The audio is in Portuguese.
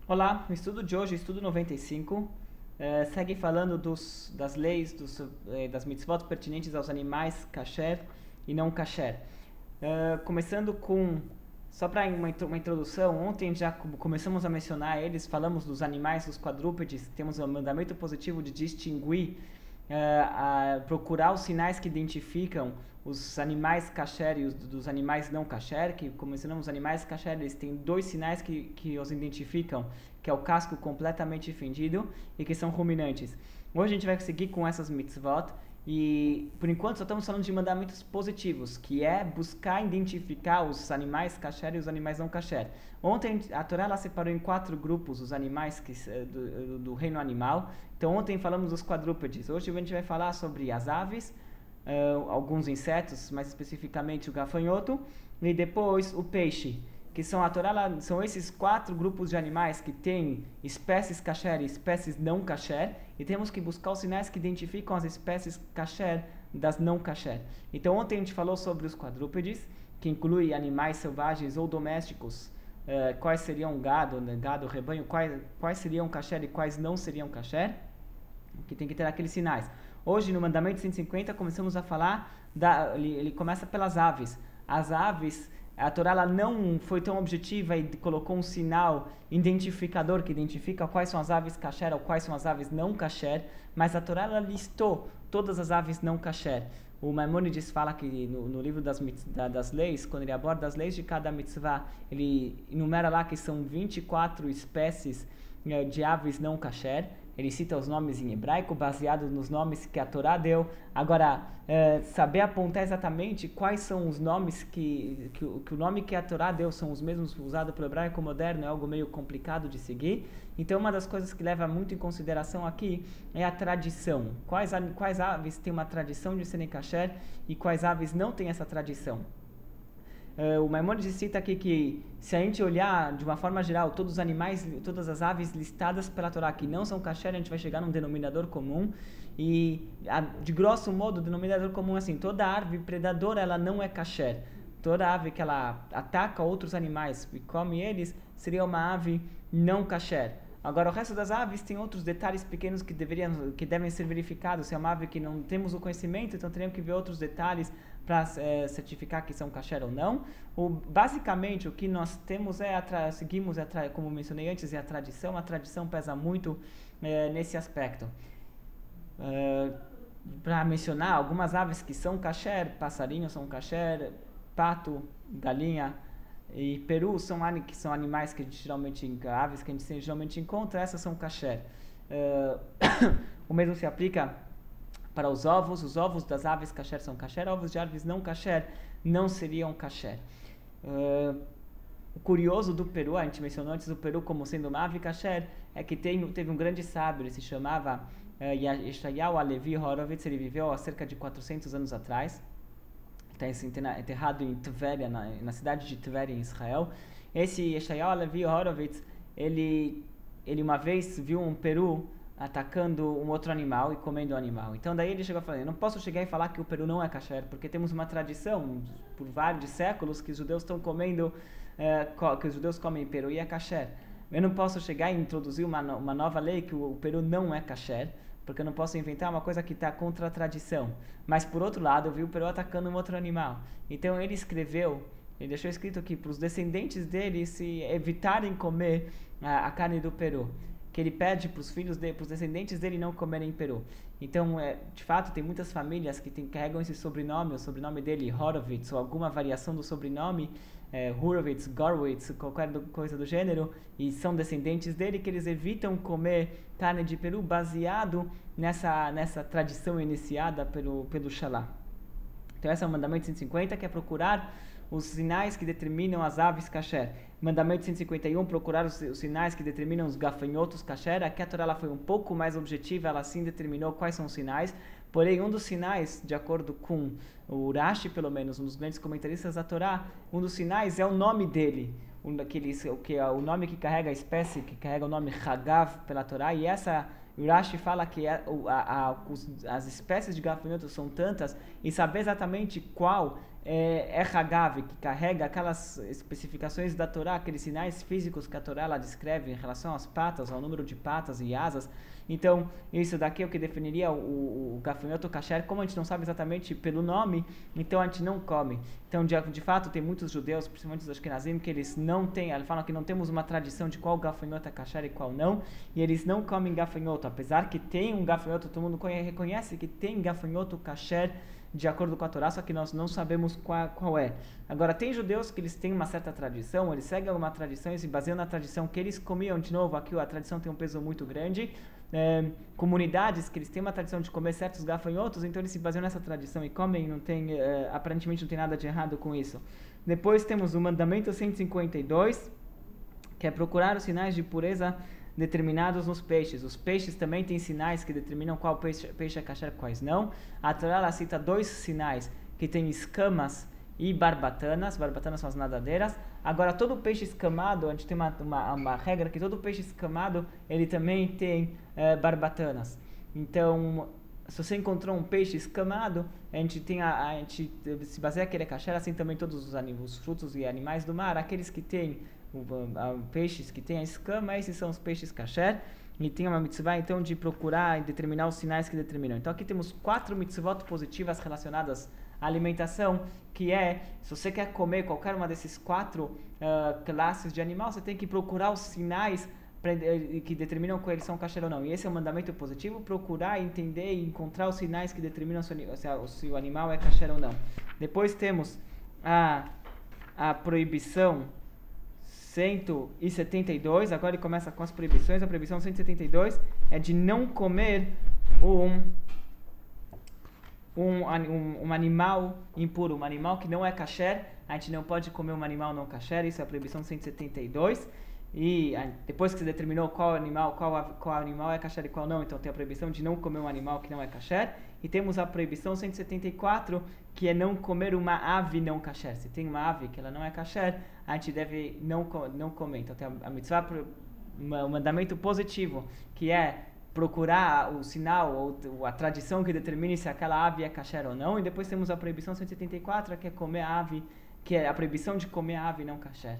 Olá, o estudo de hoje, estudo 95, segue falando das leis, das mitzvot pertinentes aos animais kasher e não kasher. Começando com, só para uma introdução, ontem já começamos a mencionar eles, falamos dos animais, dos quadrúpedes, temos um mandamento positivo de distinguir, procurar os sinais que identificam os animais kasher e dos animais não kasher, que, como mencionamos, os animais kasher, eles têm dois sinais que os identificam, que é o casco completamente fendido e que são ruminantes. Hoje a gente vai seguir com essas mitzvot e, por enquanto, só estamos falando de mandamentos positivos, que é buscar identificar os animais kasher e os animais não kasher. Ontem a Torá ela separou em 4 grupos os animais do reino animal. Então ontem falamos dos quadrúpedes. Hoje a gente vai falar sobre as aves, alguns insetos, mais especificamente o gafanhoto, e depois o peixe, que são a Torá, são esses 4 grupos de animais que têm espécies kasher e espécies não kasher, e temos que buscar os sinais que identificam as espécies kasher das não kasher. Então ontem a gente falou sobre os quadrúpedes, que inclui animais selvagens ou domésticos, quais seriam gado, rebanho, quais seriam kasher e quais não seriam kasher, que tem que ter aqueles sinais. Hoje, no mandamento 150, começamos a falar, ele começa pelas aves. As aves, a Torá ela não foi tão objetiva e colocou um sinal identificador que identifica quais são as aves kasher ou quais são as aves não kasher, mas a Torá ela listou todas as aves não kasher. O Maimônides fala que no livro das leis, quando ele aborda as leis de cada mitzvah, ele enumera lá que são 24 espécies de aves não kasher. Ele cita os nomes em hebraico, baseados nos nomes que a Torá deu. Agora, saber apontar exatamente quais são os nomes que o nome que a Torá deu são os mesmos usados pelo hebraico moderno é algo meio complicado de seguir. Então, uma das coisas que leva muito em consideração aqui é a tradição. Quais aves têm uma tradição de serem kasher e quais aves não têm essa tradição. O Maimônides cita aqui que, se a gente olhar de uma forma geral todos os animais, todas as aves listadas pela Torá que não são kasher, a gente vai chegar num denominador comum. E, de grosso modo, o denominador comum é assim: toda ave predadora ela não é kasher. Toda ave que ela ataca outros animais e come eles seria uma ave não kasher. Agora, o resto das aves tem outros detalhes pequenos que devem ser verificados. Se é uma ave que não temos o conhecimento, então teríamos que ver outros detalhes para certificar que são kasher ou não. Basicamente, o que nós temos seguimos, como mencionei antes, é a tradição. A tradição pesa muito nesse aspecto. Para mencionar, algumas aves que são kasher, passarinhos são kasher, pato, galinha e peru são animais que a gente aves que a gente geralmente encontra, essas são kasher. O mesmo se aplica para os ovos das aves kasher são kasher, ovos de aves não kasher não seriam kasher. O curioso do Peru, a gente mencionou antes o Peru como sendo uma ave kasher, é que teve um grande sábio, ele se chamava Yeshayahu Alevi Horovitz, ele viveu há cerca de 400 anos atrás. Está enterrado em Tveria, na cidade de Tveria, em Israel. Esse Yeshayahu Alevi Horovitz, ele uma vez viu um peru atacando um outro animal e comendo o animal. Então daí ele chegou a falar: eu não posso chegar e falar que o peru não é kasher, porque temos uma tradição por vários séculos que os judeus estão comendo, que os judeus comem peru e é kasher. Eu não posso chegar e introduzir uma nova lei que o peru não é kasher, porque eu não posso inventar uma coisa que está contra a tradição. Mas, por outro lado, eu vi o peru atacando um outro animal. Então, ele deixou escrito aqui para os descendentes dele se evitarem comer a carne do peru. Que ele pede para os para os descendentes dele não comerem peru. Então, de fato, tem muitas famílias que carregam esse sobrenome, o sobrenome dele, Horovitz, ou alguma variação do sobrenome, Horowitz, Gorwitz, qualquer coisa do gênero, e são descendentes dele, que eles evitam comer carne de peru baseado nessa tradição iniciada pelo Shalá. Então esse é o mandamento 150, que é procurar os sinais que determinam as aves kasher. Mandamento 151, procurar os sinais que determinam os gafanhotos kasher. Aqui a Torá ela foi um pouco mais objetiva, ela sim determinou quais são os sinais. Porém, um dos sinais, de acordo com o Urashi, pelo menos, um dos grandes comentaristas da Torá, um dos sinais é o nome dele. O nome que carrega a espécie, que carrega o nome Hagav pela Torá. E Urashi fala que as espécies de gafanhotos são tantas, e saber exatamente qual Hagav, que carrega aquelas especificações da Torá, aqueles sinais físicos que a Torá ela descreve em relação às patas, ao número de patas e asas. Então, isso daqui é o que definiria o gafanhoto kasher. Como a gente não sabe exatamente pelo nome, então a gente não come. Então, de fato, tem muitos judeus, principalmente os ashkenazim, que eles não têm, eles falam que não temos uma tradição de qual gafanhoto é kasher e qual não, e eles não comem gafanhoto, apesar que tem um gafanhoto, todo mundo reconhece que tem gafanhoto kasher de acordo com a Torá, só que nós não sabemos qual é. Agora, tem judeus que eles têm uma certa tradição, eles seguem alguma tradição e se baseiam na tradição que eles comiam. De novo, aqui a tradição tem um peso muito grande. Comunidades que eles têm uma tradição de comer certos gafanhotos, então eles se baseiam nessa tradição e comem, aparentemente não tem nada de errado com isso. Depois temos o mandamento 152, que é procurar os sinais de pureza determinados nos peixes. Os peixes também têm sinais que determinam qual peixe é kasher, quais não. A Torá cita 2 sinais que tem escamas e barbatanas. Barbatanas são as nadadeiras. Agora, todo peixe escamado, a gente tem uma regra que todo peixe escamado, ele também tem barbatanas. Então, se você encontrou um peixe escamado, a gente se baseia que ele é kasher, assim também todos os frutos e animais do mar, aqueles que têm peixes que têm a escama, esses são os peixes kasher, e tem uma mitzvah então de procurar e determinar os sinais que determinam. Então aqui temos 4 mitzvot positivas relacionadas à alimentação, que se você quer comer qualquer uma desses 4 classes de animal, você tem que procurar os sinais que determinam se eles são kasher ou não. E esse é o mandamento positivo, procurar, entender e encontrar os sinais que determinam se o animal é kasher ou não. Depois temos a proibição 172, agora ele começa com as proibições. A proibição 172 é de não comer um animal impuro, um animal que não é kasher. A gente não pode comer um animal não kasher, isso é a proibição 172. E depois que você determinou qual animal é kasher e qual não, então tem a proibição de não comer um animal que não é kasher. E temos a proibição 174, que é não comer uma ave não kasher. Se tem uma ave que ela não é kasher, a gente deve não comer. Então tem a mitzvah, o mandamento positivo, que é procurar o sinal ou a tradição que determine se aquela ave é kasher ou não. E depois temos a proibição 174, que é comer ave, que é a proibição de comer ave não kasher.